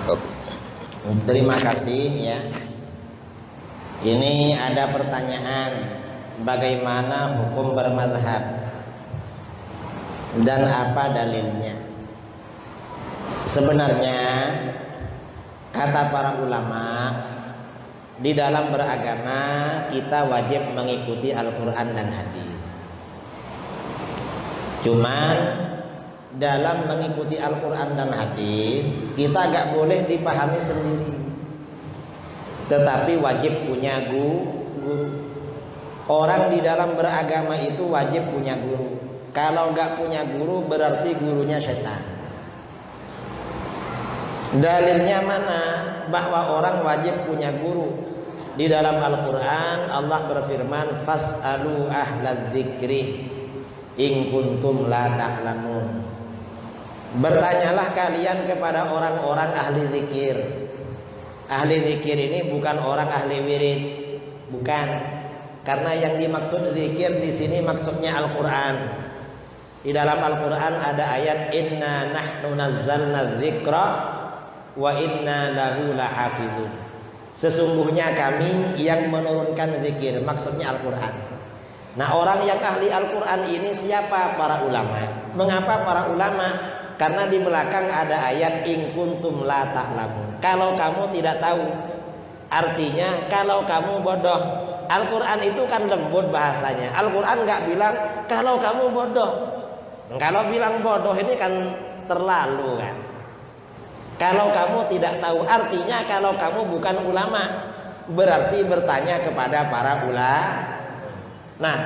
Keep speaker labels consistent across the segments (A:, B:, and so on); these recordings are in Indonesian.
A: Oke.
B: Terima kasih ya. Ini ada pertanyaan, bagaimana hukum bermadzhab dan apa dalilnya? Sebenarnya kata para ulama, di dalam beragama kita wajib mengikuti Al-Quran dan hadis. Cuman dalam mengikuti Al-Quran dan hadis kita gak boleh dipahami sendiri, tetapi wajib punya guru. Orang di dalam beragama itu wajib punya guru. Kalau gak punya guru berarti gurunya setan. Dalilnya mana bahwa orang wajib punya guru? Di dalam Al-Quran Allah berfirman, fas'alu ahlal dzikri in kuntum la ta'lamun. Bertanyalah kalian kepada orang-orang ahli zikir. Ahli zikir ini bukan orang ahli wirid, bukan. Karena yang dimaksud zikir di sini maksudnya Al-Quran. Di dalam Al-Quran ada ayat inna nahnu nazzalna dzikra wa inna lahu lahafizun. Sesungguhnya kami yang menurunkan zikir, maksudnya Al-Quran. Nah, orang yang ahli Al-Quran ini siapa? Para ulama. Mengapa para ulama? Karena di belakang ada ayat in kuntum la ta'lamun. Kalau kamu tidak tahu, artinya kalau kamu bodoh. Al-Quran itu kan lembut bahasanya. Al-Quran nggak bilang kalau kamu bodoh. Kalau bilang bodoh ini kan terlalu kan. Kalau kamu tidak tahu, artinya kalau kamu bukan ulama, berarti bertanya kepada para ulama. Nah,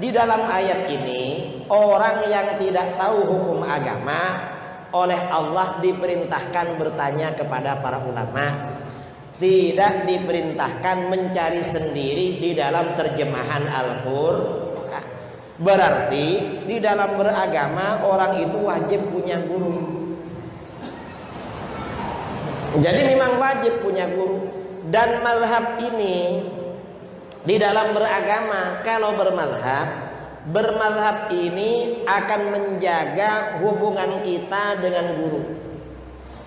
B: di dalam ayat ini orang yang tidak tahu hukum agama oleh Allah diperintahkan bertanya kepada para ulama, tidak diperintahkan mencari sendiri di dalam terjemahan Al-Quran. Berarti di dalam beragama orang itu wajib punya guru. Jadi memang wajib punya guru. Dan mazhab ini di dalam beragama, kalau bermazhab ini akan menjaga hubungan kita dengan guru.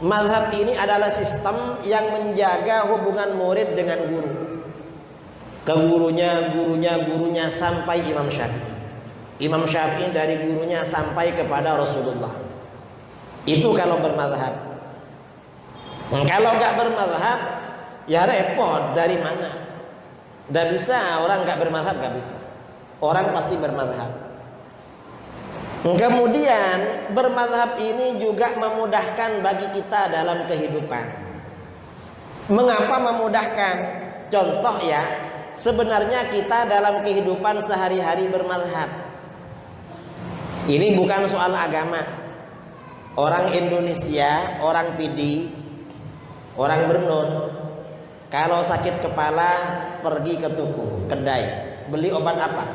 B: Mazhab ini adalah sistem yang menjaga hubungan murid dengan guru. Ke gurunya sampai Imam Syafi'i. Imam Syafi'i dari gurunya sampai kepada Rasulullah. Itu kalau bermazhab. Kalau nggak bermazhab, ya repot. Dari mana? Nggak bisa, orang nggak bermazhab nggak bisa. Orang pasti bermazhab. Kemudian bermazhab ini juga memudahkan bagi kita dalam kehidupan. Mengapa memudahkan? Contoh ya, sebenarnya kita dalam kehidupan sehari-hari bermazhab. Ini bukan soal agama. Orang Indonesia, orang Pidi, orang Bernun, kalau sakit kepala pergi ke toko, kedai, beli obat apa?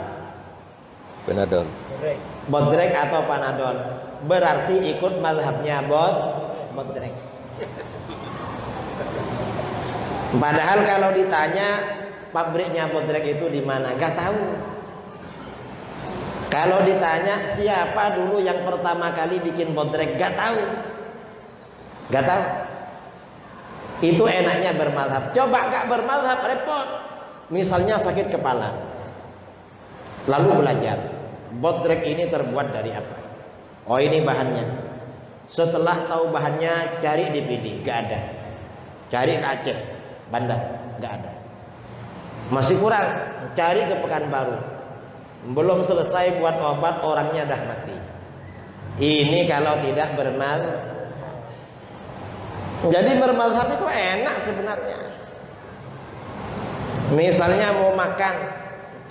A: Panadol.
B: Bodrek atau Panadol. Berarti ikut mazhabnya Bodrek. Padahal kalau ditanya pabriknya Bodrek itu di mana, gak tahu. Kalau ditanya siapa dulu yang pertama kali bikin Bodrek, gak tahu. Gak tahu. Itu enaknya bermazhab. Coba gak bermazhab repot. Misalnya sakit kepala, lalu belajar Bodrek ini terbuat dari apa? Oh, ini bahannya. Setelah tahu bahannya, cari di PD, gak ada. Cari ke Aceh, Banda, gak ada. Masih kurang, cari ke Pekanbaru. Belum selesai buat obat, orangnya dah mati. Ini kalau tidak bermazhab. Jadi bermazhab itu enak sebenarnya. Misalnya mau makan,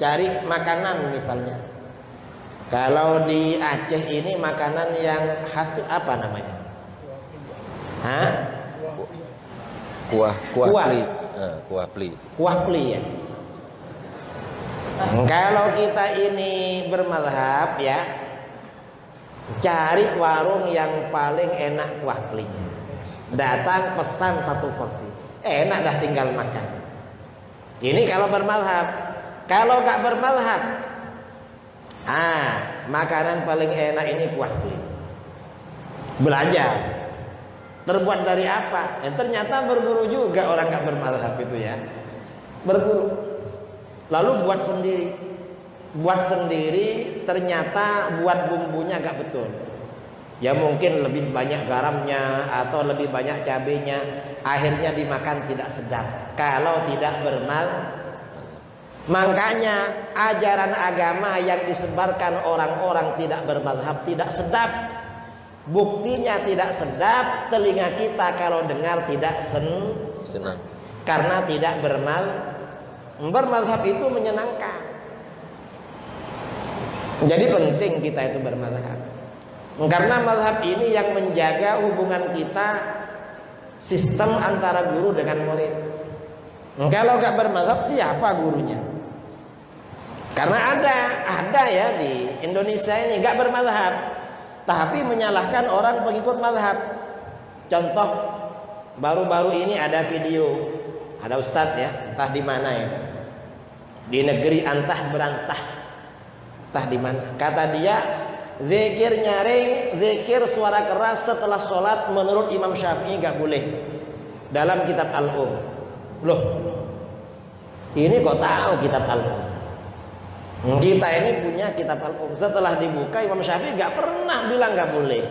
B: cari makanan misalnya. Kalau di Aceh ini makanan yang khas itu apa namanya? Hah?
A: Kuah pli. Kuah pli.
B: Kuah pli ya. Kalau kita ini bermazhab ya, cari warung yang paling enak kuah plinya. Datang pesan satu porsi, enak dah tinggal makan. Ini kalau bermazhab. Kalau gak bermazhab, makanan paling enak ini kuah pli. Belajar. Terbuat dari apa? Ternyata berguru juga orang nggak bermazhab itu ya. Berguru. Lalu buat sendiri. Buat sendiri ternyata buat bumbunya nggak betul. Ya mungkin lebih banyak garamnya atau lebih banyak cabenya, akhirnya dimakan tidak sedap kalau tidak bermazhab. Makanya ajaran agama yang disebarkan orang-orang tidak bermazhab tidak sedap. Buktinya tidak sedap, telinga kita kalau dengar tidak senang. Karena tidak bermazhab. Bermazhab itu menyenangkan. Jadi penting kita itu bermazhab. Karena mazhab ini yang menjaga hubungan kita, sistem antara guru dengan murid. Kalau nggak bermazhab siapa gurunya? Karena ada ya di Indonesia ini nggak bermazhab, tapi menyalahkan orang pengikut mazhab. Contoh baru-baru ini ada video, ada ustadz ya, entah di mana ya, di negeri antah berantah. Entah di mana. Kata dia, zikir nyaring, zikir suara keras setelah sholat menurut Imam Syafi'i nggak boleh. Dalam kitab Al-Um. Loh, ini kok tahu kitab Al-Um? Kita ini punya kitab Al-Um. Setelah dibuka Imam Syafi'i nggak pernah bilang nggak boleh.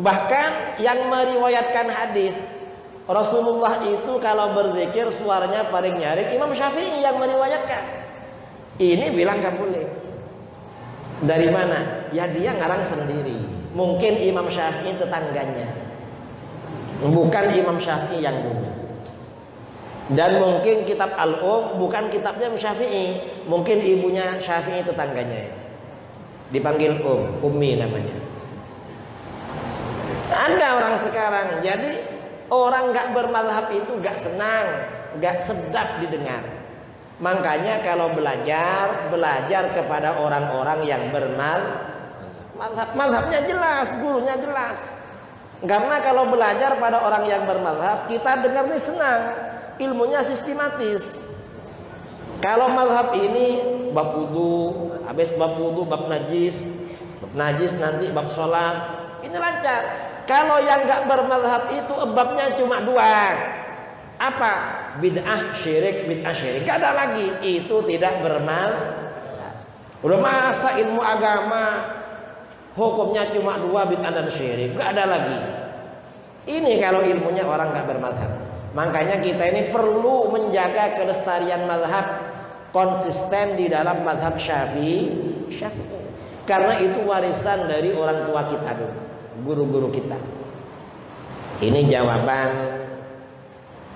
B: Bahkan yang meriwayatkan hadis Rasulullah itu kalau berzikir suaranya paling nyaring, Imam Syafi'i yang meriwayatkan. Ini bilang nggak boleh. Dari mana? Ya dia ngarang sendiri. Mungkin Imam Syafi'i tetangganya, bukan Imam Syafi'i yang punya. Dan mungkin kitab Al-Um bukan kitabnya Imam Syafi'i, mungkin ibunya Syafi'i tetangganya. Dipanggil Ummi namanya. Ada orang sekarang, jadi orang nggak bermazhab itu nggak senang, nggak sedap didengar. Makanya kalau belajar kepada orang-orang yang bermazhab. Mazhabnya jelas, gurunya jelas. Karena kalau belajar pada orang yang bermazhab, kita dengar ini senang, ilmunya sistematis. Kalau mazhab ini bab wudu, habis bab wudu bab najis nanti bab sholat, ini lancar. Kalau yang nggak bermazhab itu babnya cuma dua. Apa? Bid'ah syirik, gak ada lagi. Itu tidak bermazhab. Udah masa ilmu agama hukumnya cuma dua, bid'ah dan syirik, gak ada lagi. Ini kalau ilmunya orang gak bermazhab. Makanya kita ini perlu menjaga kelestarian mazhab, konsisten di dalam mazhab Syafi'i. Karena itu warisan dari orang tua kita dulu, guru-guru kita. Ini jawaban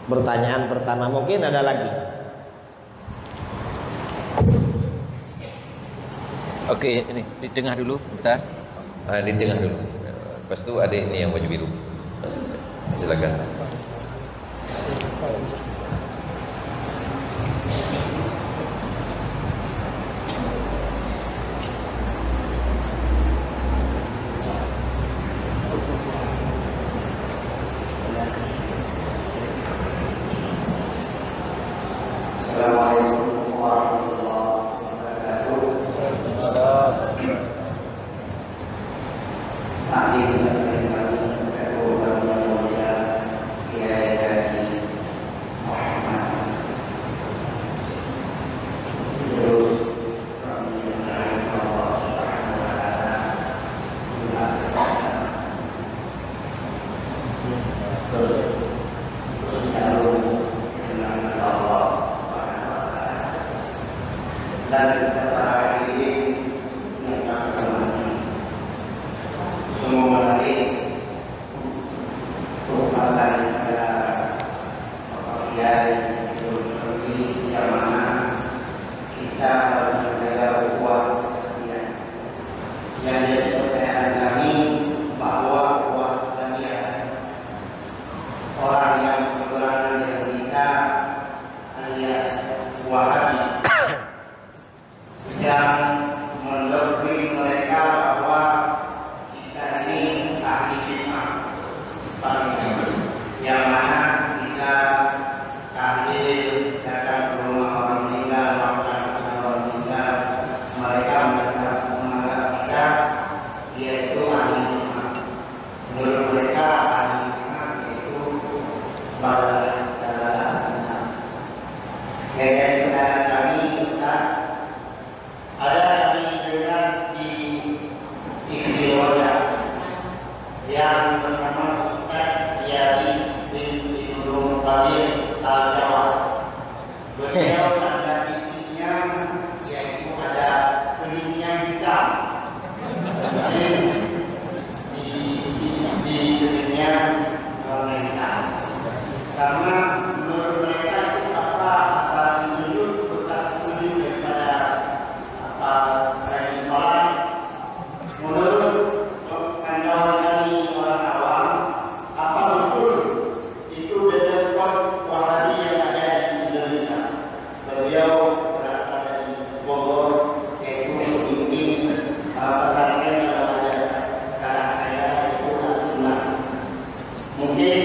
B: pertanyaan pertama. Mungkin ada lagi.
A: Oke, ini di tengah dulu, bentar. Di tengah dulu. Lepas itu ada ini yang baju biru. Silakan.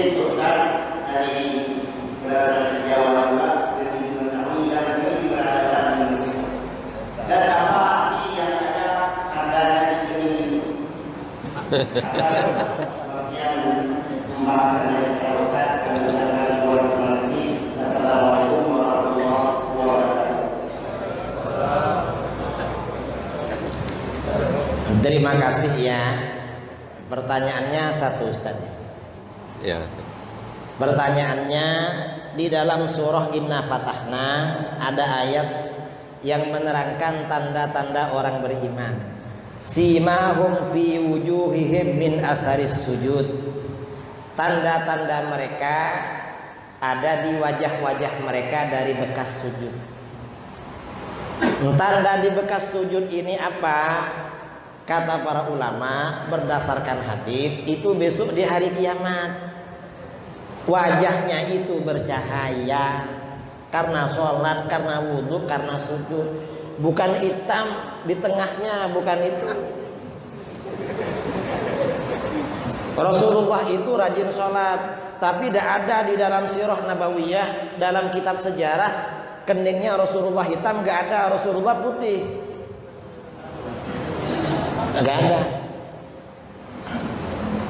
B: izin Ustaz hari ini berada di Jawa juga lebih mengetahui dan lebih berada di Indonesia. Dan apa arti yang ada adanya di sini itu? Bagian pembahasan dari Ustaz kemudian hari 2 Assalamualaikum warahmatullahi wabarakatuh. Terima kasih ya. Pertanyaannya satu Ustaz.
A: Ya.
B: Pertanyaannya di dalam surah Inna Fatahna ada ayat yang menerangkan tanda-tanda orang beriman. Simahum fi wujuhihim min atharis sujud. Tanda-tanda mereka ada di wajah-wajah mereka dari bekas sujud. Tanda di bekas sujud ini apa? Kata para ulama berdasarkan hadis itu besok di hari kiamat wajahnya itu bercahaya karena sholat, karena wudhu, karena sujud, bukan hitam di tengahnya, bukan itu. Rasulullah itu rajin sholat, tapi tidak ada di dalam sirah nabawiyah, dalam kitab sejarah keningnya Rasulullah hitam, nggak ada. Rasulullah putih. Enggak ada.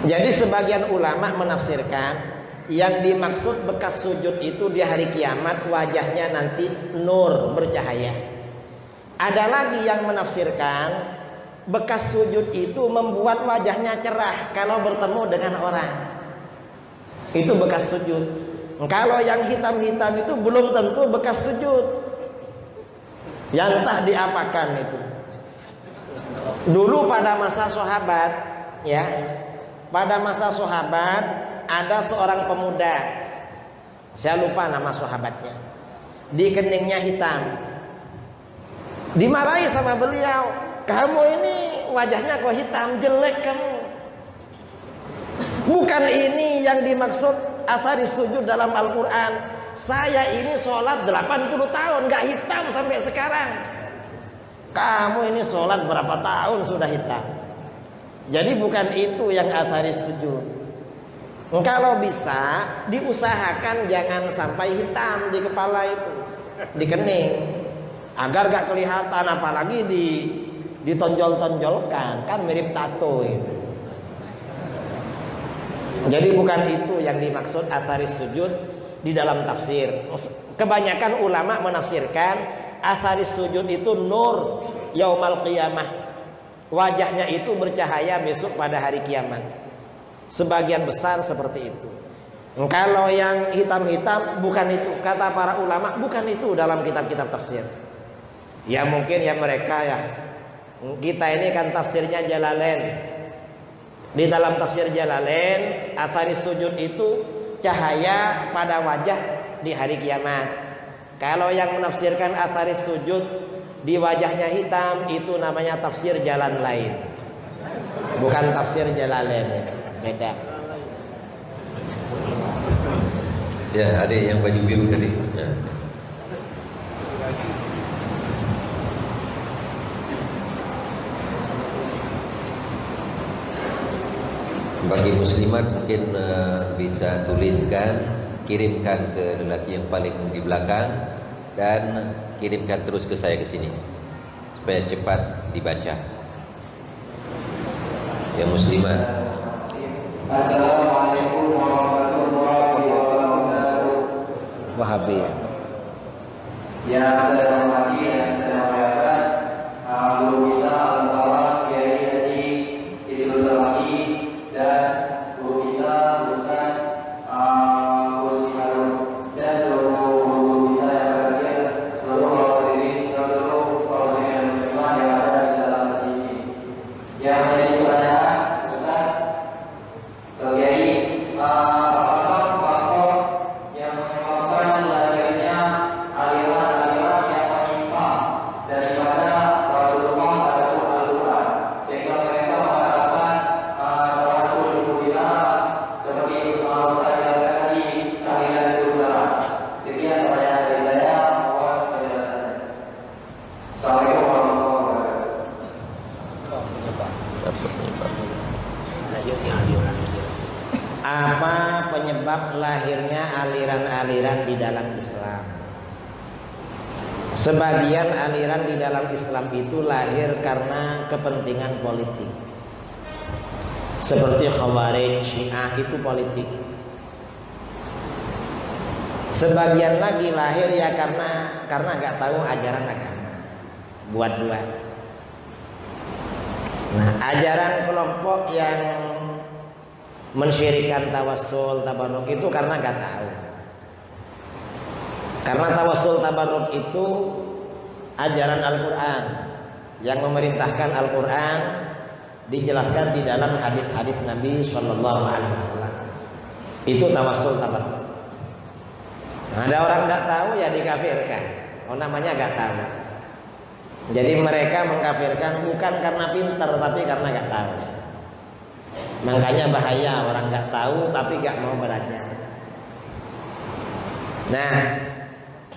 B: Jadi sebagian ulama menafsirkan yang dimaksud bekas sujud itu di hari kiamat wajahnya nanti nur bercahaya. Ada lagi yang menafsirkan bekas sujud itu membuat wajahnya cerah kalau bertemu dengan orang. Itu bekas sujud. Kalau yang hitam-hitam itu belum tentu bekas sujud. Yang entah diapakan itu. Dulu pada masa sahabat, ya, pada masa sahabat ada seorang pemuda, saya lupa nama sahabatnya, di keningnya hitam. Dimarahi sama beliau, kamu ini wajahnya kok hitam, jelek kamu. Bukan ini yang dimaksud athari sujud dalam Al-Quran. Saya ini sholat 80 tahun, gak hitam sampai sekarang. Kamu ini sholat berapa tahun sudah hitam. Jadi bukan itu yang athari sujud. Kalau bisa diusahakan jangan sampai hitam di kepala itu, di kening, agar gak kelihatan, apalagi ditonjol-tonjolkan, kan mirip tato itu. Jadi bukan itu yang dimaksud athari sujud di dalam tafsir. Kebanyakan ulama menafsirkan athari sujud itu nur yaumal qiyamah. Wajahnya itu bercahaya besok pada hari kiamat. Sebagian besar seperti itu. Kalau yang hitam-hitam bukan itu, kata para ulama bukan itu dalam kitab-kitab tafsir. Ya mungkin ya mereka ya. Kita ini kan tafsirnya Jalalain. Di dalam tafsir Jalalain, athari sujud itu cahaya pada wajah di hari kiamat. Kalau yang menafsirkan athari sujud di wajahnya hitam, itu namanya tafsir jalan lain, bukan tafsir Jalalain, beda.
A: Ya, ada yang baju biru tadi. Ya. Bagi muslimat mungkin bisa tuliskan, kirimkan ke lelaki yang paling di belakang dan kirimkan terus ke saya ke sini supaya cepat dibaca. Yang muslimat.
C: Assalamualaikum warahmatullahi wabarakatuh.
B: Wahabi.
C: Yang saya hormati dan saya muliakan guru kita Al-Mukarram Kiai Haji Idrus Salaki dan guru kita Ustaz Gus Harun dan seluruh guru kita yang berhadir, seluruh hadirin dan seluruh muslimin dan muslimah yang ada di dalam masjid ini. Yang menjadi pertanyaan Ustaz Kiai, apakah faktor yang menyebabkan lahirnya aliran-aliran yang menyimpang
B: penyebab lahirnya aliran-aliran di dalam Islam. Sebagian aliran di dalam Islam itu lahir karena kepentingan politik. Seperti Khawarij, Syiah itu politik. Sebagian lagi lahir ya karena nggak tahu ajaran agama, buat-buat. Nah, ajaran kelompok yang mensyirikkan tawassul tabarruk itu karena nggak tahu. Karena tawassul tabarruk itu ajaran Al-Quran yang memerintahkan Al-Quran dijelaskan di dalam hadis-hadis Nabi Shallallahu Alaihi Wasallam. Itu tawassul tabarruk. Nah, ada orang nggak tahu ya dikafirkan. Oh, namanya nggak tahu. Jadi mereka mengkafirkan bukan karena pintar tapi karena nggak tahu. Makanya bahaya orang nggak tahu tapi nggak mau belajar. Nah,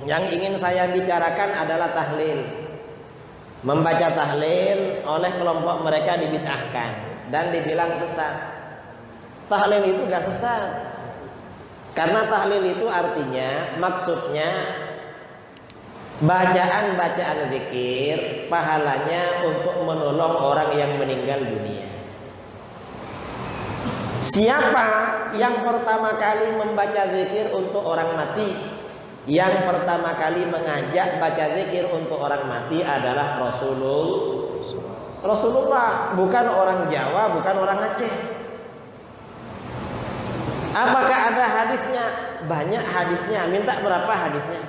B: yang ingin saya bicarakan adalah tahlil. Membaca tahlil oleh kelompok mereka dibid'ahkan dan dibilang sesat. Tahlil itu nggak sesat. Karena tahlil itu artinya, maksudnya bacaan-bacaan zikir pahalanya untuk menolong orang yang meninggal dunia. Siapa yang pertama kali membaca zikir untuk orang mati? Yang pertama kali mengajak baca zikir untuk orang mati adalah Rasulullah, bukan orang Jawa, bukan orang Aceh. Apakah ada hadisnya? Banyak hadisnya. Minta berapa hadisnya?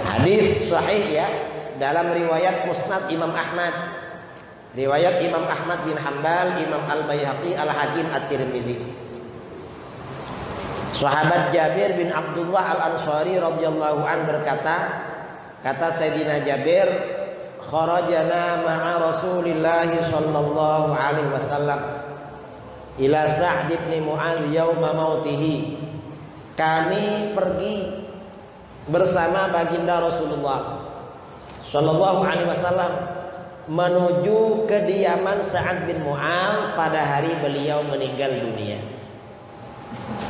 B: Hadis sahih ya, dalam riwayat Musnad Imam Ahmad, riwayat Imam Ahmad bin Hanbal, Imam Al-Baihaqi, Al-Hakim, At-Tirmidzi. Sahabat Jabir bin Abdullah Al-Ansari radhiyallahu an berkata, kata Sayyidina Jabir, kharajana ma'a Rasulillah sallallahu alaihi wasallam ila Sa'd bin Mu'adz yauma mautihi. Kami pergi bersama baginda Rasulullah sallallahu alaihi wasallam menuju kediaman Sa'd bin Mu'adz pada hari beliau meninggal dunia.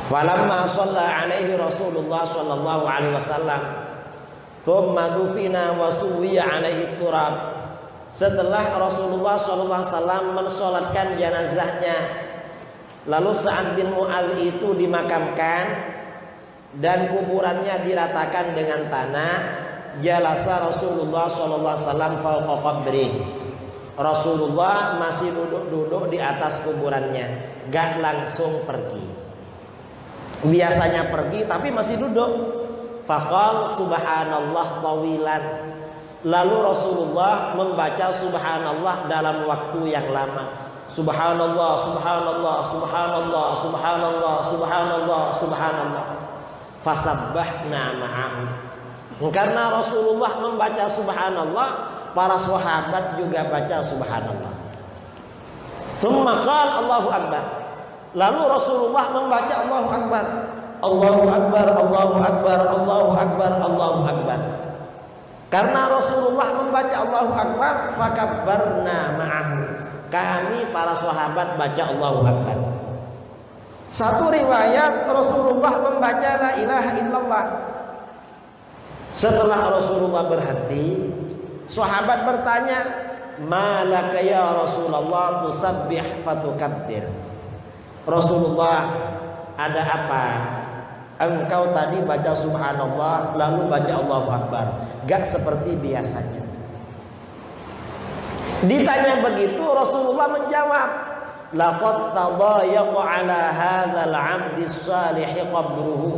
B: Falamma shalla alaihi Rasulullah sallallahu alaihi wasallam thumma dufina wa suwiya alaihi turab. Setelah Rasulullah sallallahu alaihi wasallam mensolatkan jenazahnya, lalu Sa'd bin Mu'adz itu dimakamkan dan kuburannya diratakan dengan tanah. Jalasa Rasulullah sallallahu alaihi wasallam fawqa qabri. Rasulullah masih duduk-duduk di atas kuburannya, gak langsung pergi. Biasanya pergi tapi masih duduk. Faqal subhanallah tawilan. Lalu Rasulullah membaca subhanallah dalam waktu yang lama. Subhanallah, subhanallah, subhanallah, subhanallah, subhanallah, subhanallah. Fasabbahna ma'ahu. Karena Rasulullah membaca subhanallah, para sahabat juga baca subhanallah. Tsumma qala Allahu akbar. Lalu Rasulullah membaca Allahu akbar. Allahu akbar, Allahu akbar, Allahu akbar, Allahu akbar. Karena Rasulullah membaca Allahu akbar, fakabbarna ma'ahu. Kami para sahabat baca Allahu akbar. Satu riwayat Rasulullah membaca la ilaha illallah. Setelah Rasulullah berhenti, sahabat bertanya, "Malaka ya Rasulullah tusabbih fatukabbir?" Rasulullah, ada apa? Engkau tadi baca subhanallah lalu baca Allahu akbar, gak seperti biasanya. Ditanya begitu, Rasulullah menjawab, laqad tadayaqa ala hadzal 'abdi shalih qabruhu.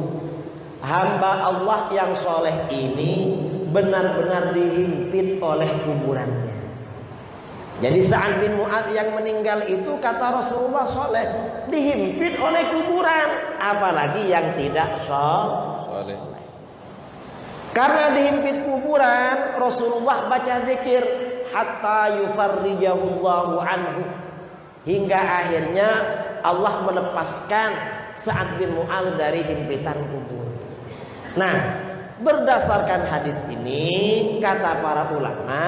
B: Hamba Allah yang soleh ini benar-benar dihimpit oleh kuburannya. Jadi Sa'd bin Mu'adz yang meninggal itu kata Rasulullah soleh, dihimpit oleh kuburan, apalagi yang tidak soleh. Karena dihimpit kuburan, Rasulullah baca zikir hatta yufarrijahullahu anhu, hingga akhirnya Allah melepaskan Sa'd bin Mu'adz dari himpitan kubur. Nah, berdasarkan hadis ini kata para ulama,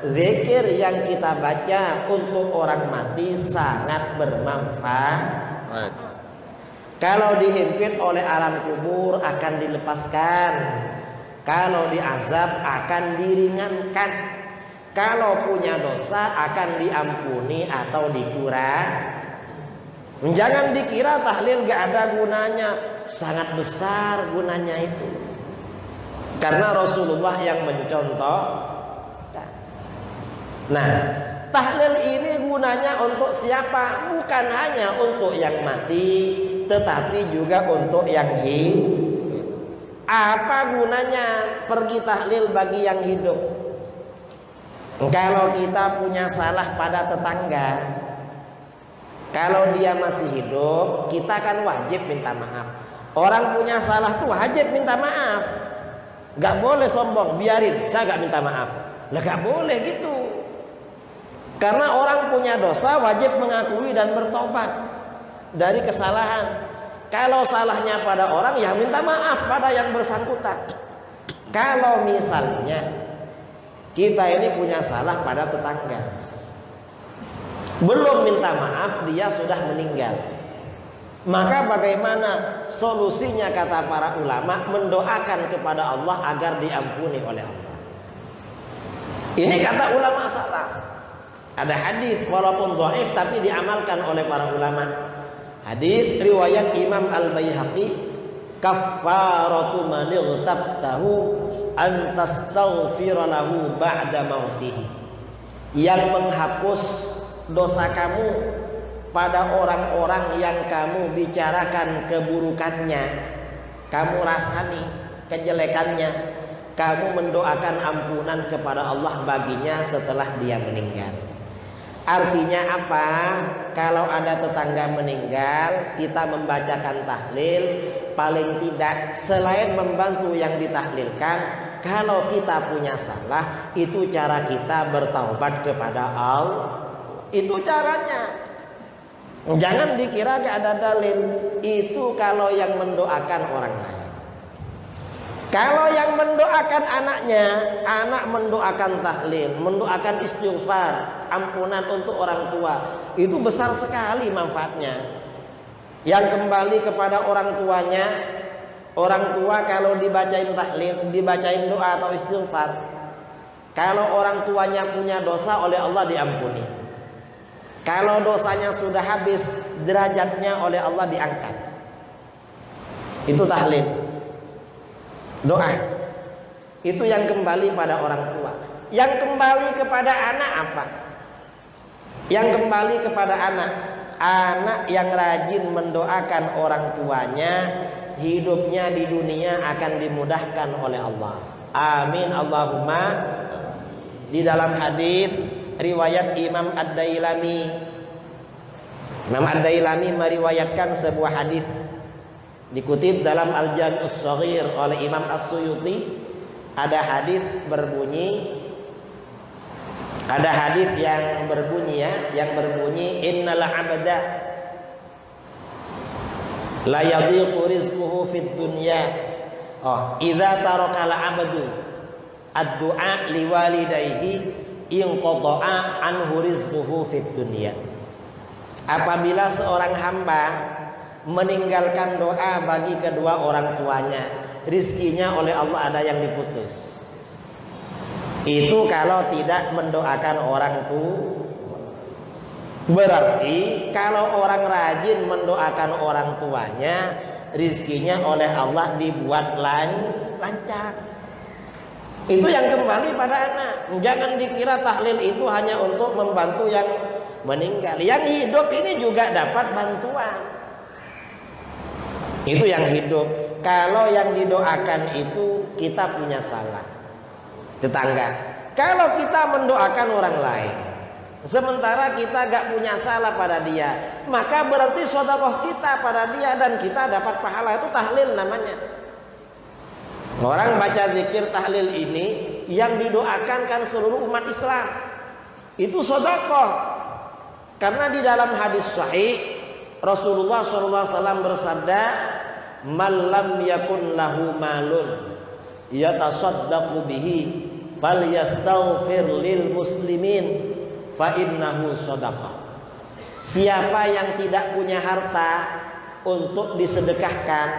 B: zikir yang kita baca untuk orang mati sangat bermanfaat. Kalau dihimpit oleh alam kubur akan dilepaskan. Kalau diazab akan diringankan. Kalau punya dosa akan diampuni atau dikurangi. Jangan dikira tahlil gak ada gunanya. Sangat besar gunanya itu. Karena Rasulullah yang mencontoh. Nah, tahlil ini gunanya untuk siapa? Bukan hanya untuk yang mati, tetapi juga untuk yang hidup. Apa gunanya pergi tahlil bagi yang hidup? Kalau kita punya salah pada tetangga, kalau dia masih hidup, kita kan wajib minta maaf. Orang punya salah tuh wajib minta maaf. Gak boleh sombong, biarin, saya gak minta maaf. Lah gak boleh gitu. Karena orang punya dosa wajib mengakui dan bertobat dari kesalahan. Kalau salahnya pada orang, ya minta maaf pada yang bersangkutan. Kalau misalnya kita ini punya salah pada tetangga, belum minta maaf, dia sudah meninggal. Maka bagaimana solusinya kata para ulama? Mendoakan kepada Allah agar diampuni oleh Allah. Ini kata ulama salaf. Ada hadis walaupun dhaif tapi diamalkan oleh para ulama. Hadis riwayat Imam Al-Baihaqi, kaffaratu man igtabtahu an tastaghfira lahu ba'da mautihi. Yang menghapus dosa kamu pada orang-orang yang kamu bicarakan keburukannya, kamu rasani kejelekannya, kamu mendoakan ampunan kepada Allah baginya setelah dia meninggal. Artinya apa? Kalau ada tetangga meninggal, kita membacakan tahlil, paling tidak selain membantu yang ditahlilkan, kalau kita punya salah, itu cara kita bertaubat kepada Allah. Itu caranya. Jangan dikira gak ada dalil. Itu kalau yang mendoakan orang lain. Kalau yang mendoakan anaknya, anak mendoakan tahlil, mendoakan istighfar, ampunan untuk orang tua, itu besar sekali manfaatnya. Yang kembali kepada orang tuanya, orang tua kalau dibacain tahlil, dibacain doa atau istighfar, kalau orang tuanya punya dosa oleh Allah diampuni. Kalau dosanya sudah habis, derajatnya oleh Allah diangkat. Itu tahlil. Doa itu yang kembali pada orang tua. Yang kembali kepada anak apa? Yang kembali kepada anak, anak yang rajin mendoakan orang tuanya, hidupnya di dunia akan dimudahkan oleh Allah. Amin Allahumma. Di dalam hadis riwayat Imam Ad-Dailami, Imam Ad-Dailami meriwayatkan sebuah hadis dikutip dalam Al-Jami' As-Shaghir oleh Imam As-Suyuti. Ada hadis berbunyi, ada hadis yang berbunyi yang berbunyi innal 'abda la yadhiqu rizquhu fid dunya. Idza taraka al-'abdu ad-du'a liwalidayhi inqata'a anhu rizquhu fid dunya. Apabila seorang hamba meninggalkan doa bagi kedua orang tuanya, rizkinya oleh Allah ada yang diputus. Itu kalau tidak mendoakan orang tua. Berarti kalau orang rajin mendoakan orang tuanya, rizkinya oleh Allah dibuat lancar. Itu yang kembali pada anak. Jangan dikira tahlil itu hanya untuk membantu yang meninggal. Yang hidup ini juga dapat bantuan. Itu yang hidup. Kalau yang didoakan itu kita punya salah, tetangga. Kalau kita mendoakan orang lain, sementara kita gak punya salah pada dia, maka berarti sedekah kita pada dia dan kita dapat pahala. Itu tahlil namanya. Orang baca zikir tahlil ini yang didoakan kan seluruh umat Islam. Itu sedekah. Karena di dalam hadis sahih Rasulullah SAW bersabda, "Man lam yakun lahu malun yatasaddaqu bihi falyastaghfir lil muslimin fa innahu shadaqah." Siapa yang tidak punya harta untuk disedekahkan,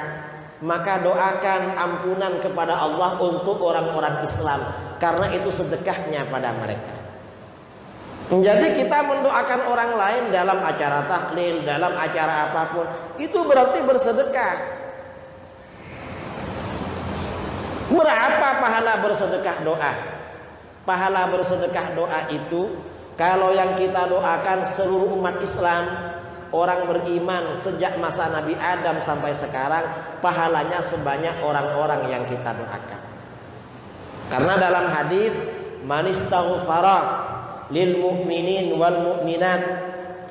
B: maka doakan ampunan kepada Allah untuk orang-orang Islam, karena itu sedekahnya pada mereka. Jadi kita mendoakan orang lain dalam acara tahlil, dalam acara apapun, itu berarti bersedekah. Berapa pahala bersedekah doa? Pahala bersedekah doa itu, kalau yang kita doakan seluruh umat Islam, orang beriman sejak masa Nabi Adam sampai sekarang, pahalanya sebanyak orang-orang yang kita doakan. Karena dalam hadis, man istaghfara lil mu'minin wal mu'minat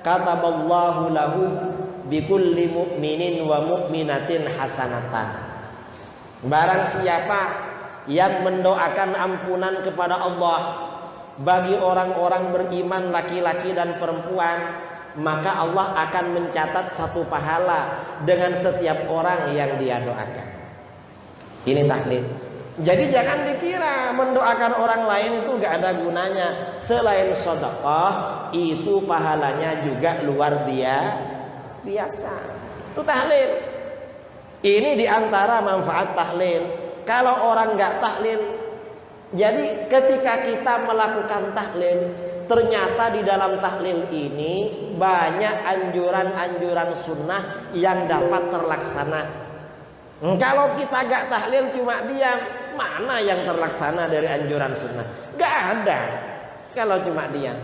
B: kataballahu lahu bikulli mu'minin wa mu'minatin hasanatan. Barang siapa yang mendoakan ampunan kepada Allah bagi orang-orang beriman laki-laki dan perempuan, maka Allah akan mencatat satu pahala dengan setiap orang yang dia doakan. Ini tahlil. Jadi jangan dikira mendoakan orang lain itu gak ada gunanya. Selain sedekah, itu pahalanya juga luar biasa. Itu tahlil. Ini diantara manfaat tahlil. Kalau orang gak tahlil, jadi ketika kita melakukan tahlil, ternyata di dalam tahlil ini banyak anjuran-anjuran sunnah yang dapat terlaksana. Kalau kita gak tahlil cuma diam, mana yang terlaksana dari anjuran sunnah? Gak ada kalau cuma diam.